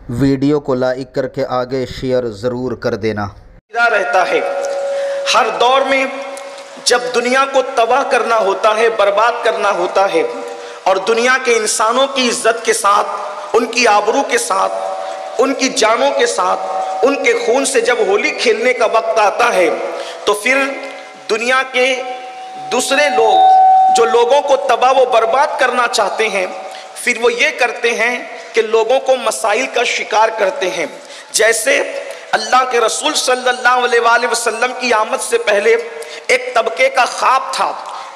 Video کو like کر کے آگے شیئر ضرور کر دینا۔ رہتا ہے ہر دور میں جب دنیا کو تباہ کرنا ہوتا ہے، برباد کرنا ہوتا ہے، اور دنیا کے انسانوں کی عزت کے ساتھ، ان کی آبرو کے ساتھ، ان کی جانوں کے ساتھ، ان کے خون سے جب ہولی کھیلنے کا وقت آتا ہے تو پھر دنیا کے دوسرے لوگ جو لوگوں کو تباہ و برباد کرنا چاہتے ہیں، پھر وہ یہ کرتے ہیں کہ لوگوں کو مسائل کا شکار کرتے ہیں۔ جیسے اللہ کے رسول صلی اللہ علیہ وآلہ وسلم کی آمد سے پہلے ایک طبقے کا خواب تھا۔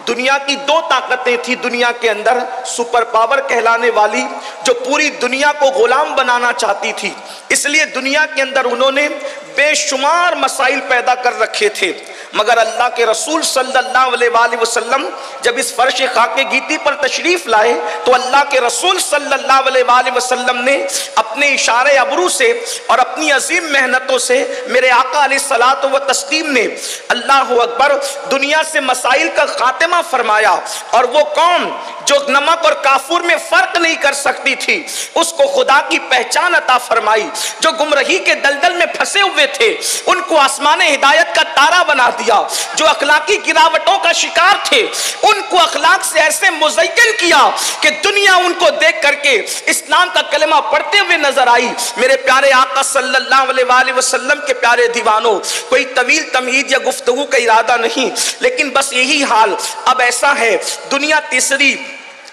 دنیا کی دو طاقتیں تھی دنیا کے اندر، سپر پاور کہلانے والی، جو پوری دنیا کو غلام بنانا چاہتی تھی۔ اس لیے دنیا کے اندر انہوں نے بے شمار مسائل پیدا کر رکھے تھے، مگر اللہ کے رسول صلی اللہ علیہ وآلہ وسلم جب اس فرش خاک گیتی پر تشریف لائے تو اللہ کے رسول صلی اللہ علیہ وآلہ وسلم نے اپنے اشارے ابرو سے اور اپنی عظیم محنتوں سے میرے آقا علیہ الصلوۃ والتسلیم نے اللہ اکبر دنیا سے مسائل کا خاتمہ فرمایا، اور وہ قوم جو نمک اور کافور میں فرق نہیں کر سکتی تھی اس کو خدا کی پہچان عطا فرمائی، جو گمراہی کے دلدل میں پھنسے ہوئے تھے ان کو آسمان ہدایت کا تارا بنا دیا، جو اخلاقی گراوٹوں کا شکار تھے ان کو اخلاق سے ایسے مزین کیا کہ دنیا ان کو دیکھ کر کے اسلام کا کلمہ پڑھتے ہوئے نظر آئی۔ میرے پیارے آقا صلی اللہ علیہ وآلہ وسلم کے پیارے دیوانوں، کوئی طویل تمہید یا گفتگو کا ارادہ نہیں، لیکن بس یہی حال اب ایسا ہے، دنیا تیسری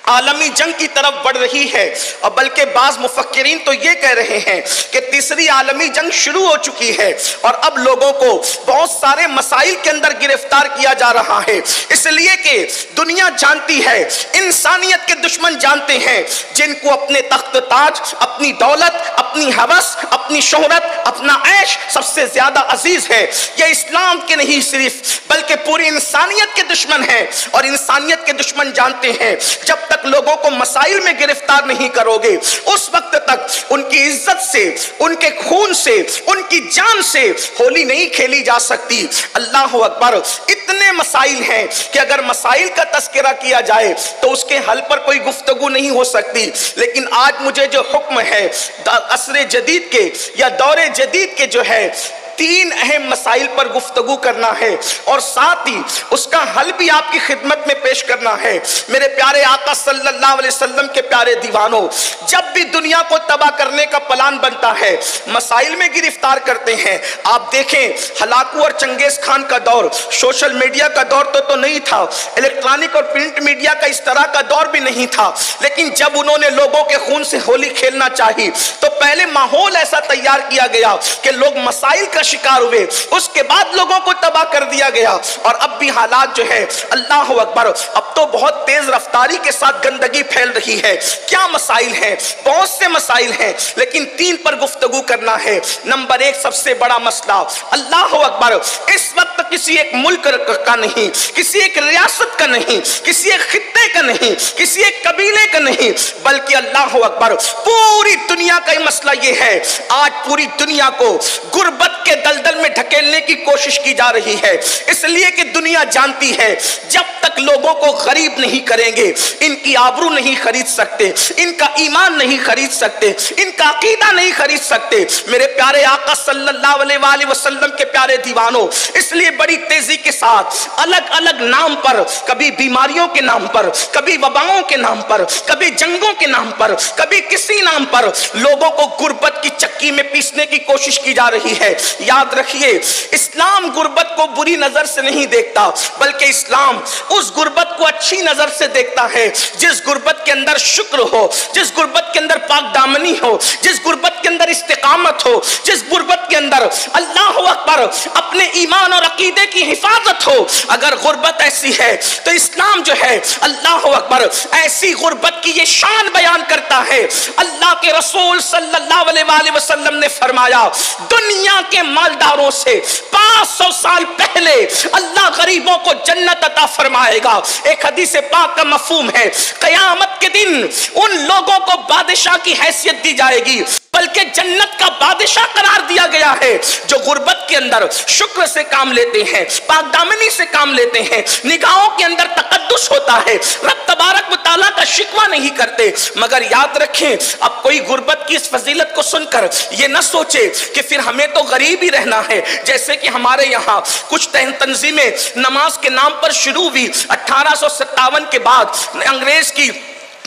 عالمی جنگ کی طرف بڑھ رہی ہے، اور بلکہ بعض مفکرین تو یہ کہہ رہے ہیں کہ تیسری عالمی جنگ شروع ہو چکی ہے، اور اب لوگوں کو بہت سارے مسائل کے اندر گرفتار کیا جا رہا ہے، اس لیے کہ دنیا جانتی ہے، انسانیت کے دشمن جانتے ہیں، جن کو اپنے تخت تاج، اپنی دولت، اپنی ہوس، اپنی شہرت، اپنا عیش سب سے زیادہ عزیز ہے۔ یہ اسلام کے نہیں صرف بلکہ پوری انسانیت کے دشمن ہیں، اور انسانیت کے دشمن جانتے ہیں جب تک لوگوں کو مسائل میں گرفتار نہیں کرو گے اس وقت تک ان کی عزت سے، ان کے خون سے، ان کی جان سے ہولی نہیں کھیلی جا سکتی۔ اللہ اکبر، اتنے مسائل ہیں کہ اگر مسائل کا تذکرہ کیا جائے تو اس کے حل پر کوئی گفتگو نہیں ہو سکتی، لیکن آج مجھے جو حکم ہے عصر جدید کے یا دور جدید کے جو ہے تین اہم مسائل پر گفتگو کرنا ہے، اور ساتھ ہی اس کا حل بھی آپ کی خدمت میں پیش کرنا ہے۔ میرے پیارے آقا صلی اللہ علیہ وسلم کے پیارے دیوانوں، جب بھی دنیا کو تباہ کرنے کا پلان بنتا ہے مسائل میں گرفتار کرتے ہیں۔ آپ دیکھیں ہلاکو اور چنگیز خان کا دور سوشل میڈیا کا دور تو نہیں تھا، الیکٹرانک اور پرنٹ میڈیا کا اس طرح کا دور بھی نہیں تھا، لیکن جب انہوں نے لوگوں کے خون سے ہولی کھیلنا چاہی تو پہلے ماحول ایسا تیار کیا گیا کہ لوگ مسائل کا شکار ہوئے، اس کے بعد لوگوں کو تباہ کر دیا گیا، اور اب بھی حالات جو ہے اللہ اکبر اب تو بہت تیز رفتاری کے ساتھ گندگی پھیل رہی ہے۔ کیا مسائل ہیں؟ بہت سے مسائل ہیں، لیکن تین پر گفتگو کرنا ہے۔ نمبر ایک، سب سے بڑا مسئلہ اللہ اکبر اس وقت کسی ایک ملک کا نہیں، کسی ایک ریاست کا نہیں، کسی ایک خطے کا نہیں، کسی ایک قبیلے کا نہیں، بلکہ اللہ اکبر پوری دنیا کا مسئلہ یہ ہے۔ آج پوری دنیا کو غربت کے دلدل میں ڈھکیلنے کی کوشش کی جا رہی ہے، اس لیے کہ دنیا جانتی ہے جب تک لوگوں کو غریب نہیں کریں گے ان کی آبرو نہیں خرید سکتے، ان کا ایمان نہیں خرید سکتے، ان کا عقیدہ نہیں خرید سکتے۔ میرے پیارے آقا صلی اللہ علیہ وآلہ وسلم کے پیارے دیوانوں، اس لیے بڑی تیزی کے ساتھ الگ الگ نام پر، کبھی بیماریوں کے نام پر، کبھی وباؤں کے نام پر، کبھی جنگوں کے نام پر، کبھی کسی نام پر لوگوں کو غربت کی چکی میں پیسنے کی کوشش کی جا رہی ہے۔ یاد رکھیے اسلام غربت کو بری نظر سے نہیں دیکھتا، بلکہ اسلام اس غربت کو اچھی نظر سے دیکھتا ہے جس غربت کے اندر شکر ہو، جس غربت کے اندر پاک دامنی ہو، جس غربت کے اندر استقامت ہو، جس غربت کے اندر اللہ اکبر اپنے ایمان اور عقیدے کی حفاظت ہو۔ اگر غربت ایسی ہے تو اسلام جو ہے اللہ اکبر ایسی غربت کی یہ شان بیان کرتا ہے۔ اللہ کے رسول صلی اللہ علیہ وآلہ وسلم نے فرمایا دنیا کے مالداروں سے 500 سال پہلے اللہ غریبوں کو جنت عطا فرمائے گا۔ ایک حدیث پاک کا مفہوم ہے قیامت کے دن ان لوگوں کو بادشاہ کی حیثیت دی جائے گی بلکہ جنت کا بادشاہ قرار دیا گیا ہے، جو غربت کے اندر شکر سے کام لیتے ہیں، پاک دامنی سے کام لیتے ہیں، نگاہوں کے اندر تقدس ہوتا ہے، رب تبارک و تعالیٰ کا شکوہ نہیں کرتے۔ مگر یاد رکھیں، اب کوئی غربت کی اس فضیلت کو سن کر یہ نہ سوچے کہ پھر ہمیں تو غریب ہی رہنا ہے، جیسے کہ ہمارے یہاں کچھ تنظیمیں نماز کے نام پر شروع ہوئی 1857 کے بعد انگریز کی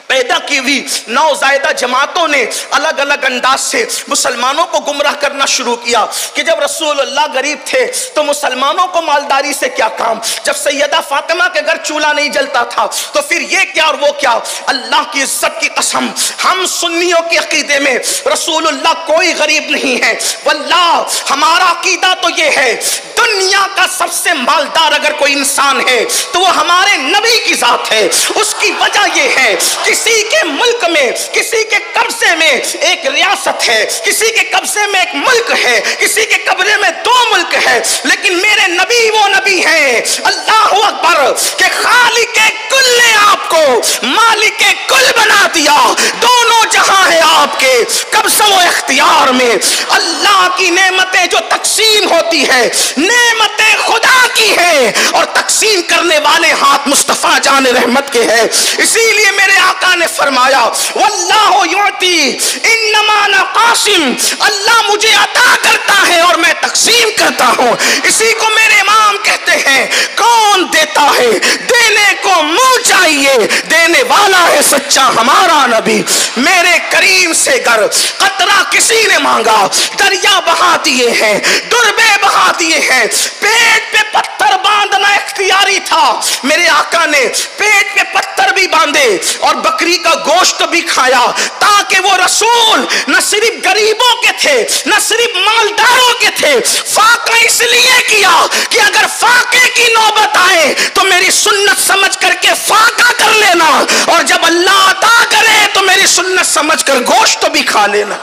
پیدا کی ہوئی نوزائیدہ جماعتوں نے الگ الگ انداز سے مسلمانوں کو گمراہ کرنا شروع کیا کہ جب رسول اللہ غریب تھے تو مسلمانوں کو مالداری سے کیا کام، جب سیدہ فاطمہ کے گھر چولہا نہیں جلتا تھا تو پھر یہ کیا اور وہ کیا۔ اللہ کی عزت کی قسم، ہم سنیوں کے عقیدے میں رسول اللہ کوئی غریب نہیں ہے، واللہ ہمارا عقیدہ تو یہ ہے دنیا کا سب سے مالدار اگر کوئی انسان ہے تو وہ ہمارے نبی کی ذات ہے۔ اس کی وجہ یہ ہے کسی کے ملک میں، کسی کے قبضے میں ایک ریاست ہے، کسی کے قبضے میں ایک ملک ہے، کسی کے قبضے میں 2 ملک ہے، لیکن میرے نبی وہ نبی ہیں، اللہ اکبر، کہ خالق کل نے آپ کو مالک کل بنا دیا، دونوں جہاں ہیں آپ کے قبضہ و اختیار میں۔ اللہ کی نعمتیں جو تقسیم ہوتی ہے نعمتیں خدا کی ہے، اور تقسیم کرنے والے ہاتھ مصطفیٰ جان رحمت کے ہیں۔ اسی لیے میرے آقا نے فرمایا واللہ یعطی انما انا قاسم، اللہ مجھے عطا کرتا ہے اور میں تقسیم کرتا ہوں۔ اسی کو میرے امام کہتے ہیں کون دیتا ہے دینے کو منہ چاہیے، دینے والا ہے سچا ہمارا نبی۔ میرے کریم سے گر قطرہ کسی نے مانگا دریا بہا دیے ہیں، دربے بہا دیے ہیں، پیٹ پہ پتھر باندھنا اختیاری تھا، میرے آقا نے پیٹ پہ پتھر بھی باندھے اور بکری کا گوشت بھی کھایا، تاکہ وہ رسول نہ صرف غریبوں کے تھے نہ صرف مالداروں کے تھے۔ فاقہ اس لیے کیا کہ اگر فاقے کی نوبت آئے تو میری سنت سمجھ کر کے فاقہ کر لینا، اور جب اللہ عطا کرے تو میری سنت سمجھ کر گوشت بھی کھا لینا۔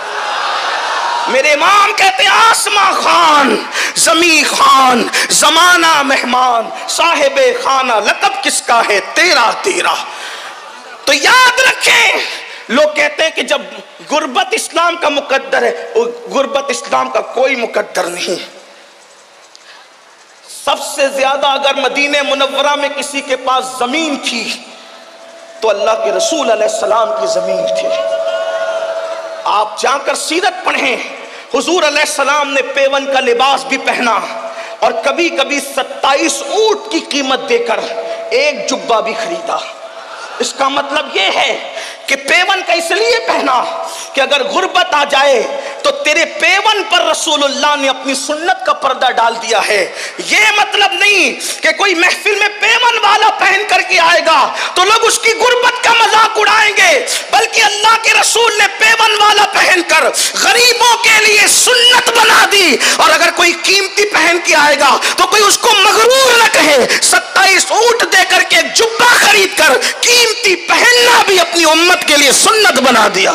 میرے امام کہتے ہیں آسماں خان، زمین خان، زمانہ مہمان، صاحب خانہ لقب کس کا ہے تیرا تیرا۔ تو یاد رکھیں، لوگ کہتے ہیں کہ جب غربت اسلام کا مقدر ہے، غربت اسلام کا کوئی مقدر نہیں۔ سب سے زیادہ اگر مدینہ منورہ میں کسی کے پاس زمین تھی تو اللہ کے رسول علیہ السلام کی زمین تھی۔ آپ جا کر سیرت پڑھیں، حضور علیہ السلام نے پیون کا لباس بھی پہنا، اور کبھی کبھی 27 اونٹ کی قیمت دے کر ایک جبہ بھی خریدا۔ اس کا مطلب یہ ہے کہ پیون کا اس لیے پہنا کہ اگر غربت آ جائے تو تیرے پیون پر رسول اللہ نے اپنی سنت کا پردہ ڈال دیا ہے۔ یہ مطلب نہیں کہ کوئی محفل میں پیون والا پہن کر کے آئے گا تو لوگ اس کی غربت کا مذاق اڑائیں گے، بلکہ اللہ کے رسول نے پیون والا پہن کر غریبوں کے لیے سنت بنا دی، اور اگر کوئی قیمتی پہن کے آئے گا تو کوئی اس کو مغرور نہ کہے۔ 27 اونٹ دے کر کے ایک جبہ خرید کر قیمتی پہننا بھی اپنی امت کے لیے سنت بنا دیا۔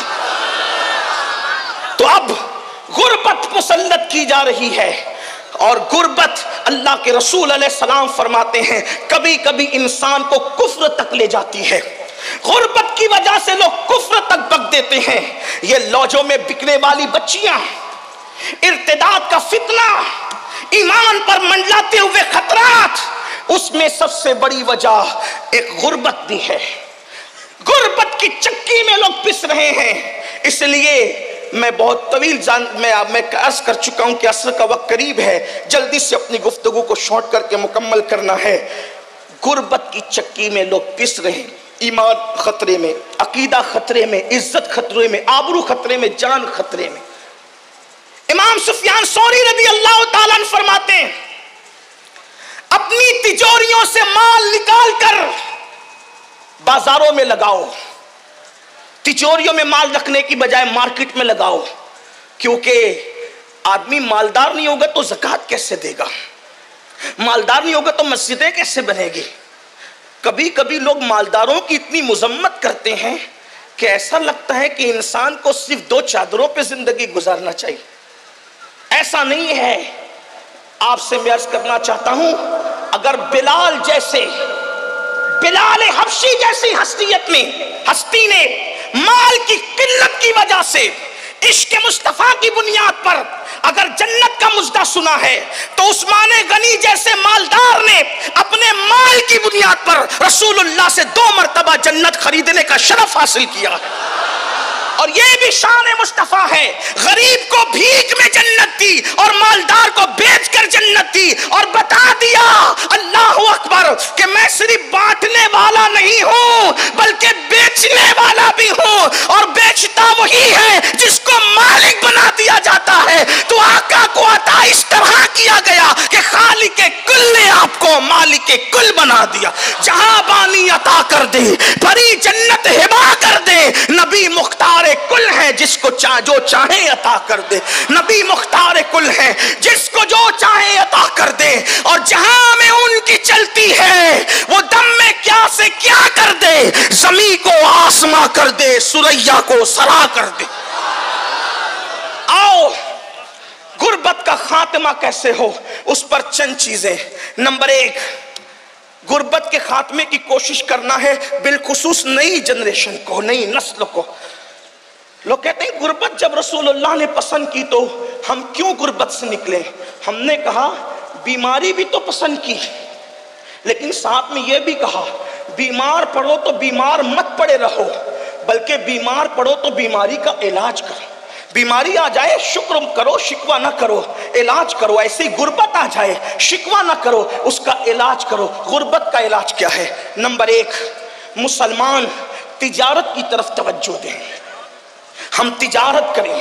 تو اب غربت مسلط کی جا رہی ہے، اور غربت اللہ کے رسول علیہ السلام فرماتے ہیں کبھی کبھی انسان کو کفر تک لے جاتی ہے۔ غربت کی وجہ سے لوگ کفر تک بک دیتے ہیں۔ یہ لوجوں میں بکنے والی بچیاں، ارتداد کا فتنہ، ایمان پر منڈلاتے ہوئے خطرات، اس میں سب سے بڑی وجہ ایک غربت بھی ہے۔ غربت کی چکی میں لوگ پس رہے ہیں۔ اس لیے میں بہت طویل میں عرض کر چکا ہوں کہ عصر کا وقت قریب ہے، جلدی سے اپنی گفتگو کو شارٹ کر کے مکمل کرنا ہے۔ غربت کی چکی میں لوگ پس رہے ہیں، ایمان خطرے میں، عقیدہ خطرے میں، عزت خطرے میں، آبرو خطرے میں، جان خطرے میں۔ امام سفیان ثوری رضی اللہ تعالیٰ عنہ فرماتے ہیں اپنی تجوریوں سے مال نکال کر بازاروں میں لگاؤ، تجوریوں میں مال رکھنے کی بجائے مارکیٹ میں لگاؤ، کیونکہ آدمی مالدار نہیں ہوگا تو زکوٰۃ کیسے دے گا، مالدار نہیں ہوگا تو مسجدیں کیسے بنے گی۔ کبھی کبھی لوگ مالداروں کی اتنی مذمت کرتے ہیں کہ ایسا لگتا ہے کہ انسان کو صرف 2 چادروں پہ زندگی گزارنا چاہیے۔ ایسا نہیں ہے۔ آپ سے میں عرض کرنا چاہتا ہوں، اگر بلال جیسے، بلال حبشی جیسی ہستی نے مال کی قلت کی وجہ سے عشق مصطفیٰ کی بنیاد پر اگر جنت کا مژدہ سنا ہے تو عثمان غنی جیسے مالدار نے اپنے مال کی بنیاد پر رسول اللہ سے 2 مرتبہ جنت خریدنے کا شرف حاصل کیا ہے. اور یہ بھی شان مصطفیٰ ہے، غریب کو بھیک میں جنت دی اور مالدار کو بیچ کر جنت دی، اور بتا دیا اللہ اکبر کہ میں صرف بانٹنے والا نہیں ہوں بلکہ بیچنے والا بھی ہوں، اور بیچتا وہی ہے جس کو مالک بنا دیا جاتا ہے. تو آقا کو عطا اس طرح کیا گیا کہ خالق کل نے آپ کو مالک کل بنا دیا. جہاں بانی عطا کر دے، بھری جنت ہبا کر دے. نبی مختار کل ہے جس کو جو چاہے عطا کر دے. نبی مختار کل ہے جس کو جو چاہے عطا کر دے. اور جہاں میں ان کی چلتی ہے وہ دم میں کیا سے کیا کر دے، زمین کو آسماں کر دے، سریا کو سرا کر دے. آؤ غربت کا خاتمہ کیسے ہو اس پر چند چیزیں. نمبر 1، غربت کے خاتمے کی کوشش کرنا ہے، بالخصوص نئی جنریشن کو، نئی نسل کو. لوگ کہتے ہیں غربت جب رسول اللہ نے پسند کی تو ہم کیوں غربت سے نکلے؟ ہم نے کہا بیماری بھی تو پسند کی، لیکن ساتھ میں یہ بھی کہا بیمار پڑو تو بیمار مت پڑے رہو، بلکہ بیمار پڑو تو بیماری کا علاج کرو. بیماری آ جائے شکر کرو، شکوہ نہ کرو، علاج کرو. ایسے ہی غربت آ جائے شکوہ نہ کرو، اس کا علاج کرو. غربت کا علاج کیا ہے؟ نمبر 1، مسلمان تجارت کی طرف توجہ دیں. ہم تجارت کریں.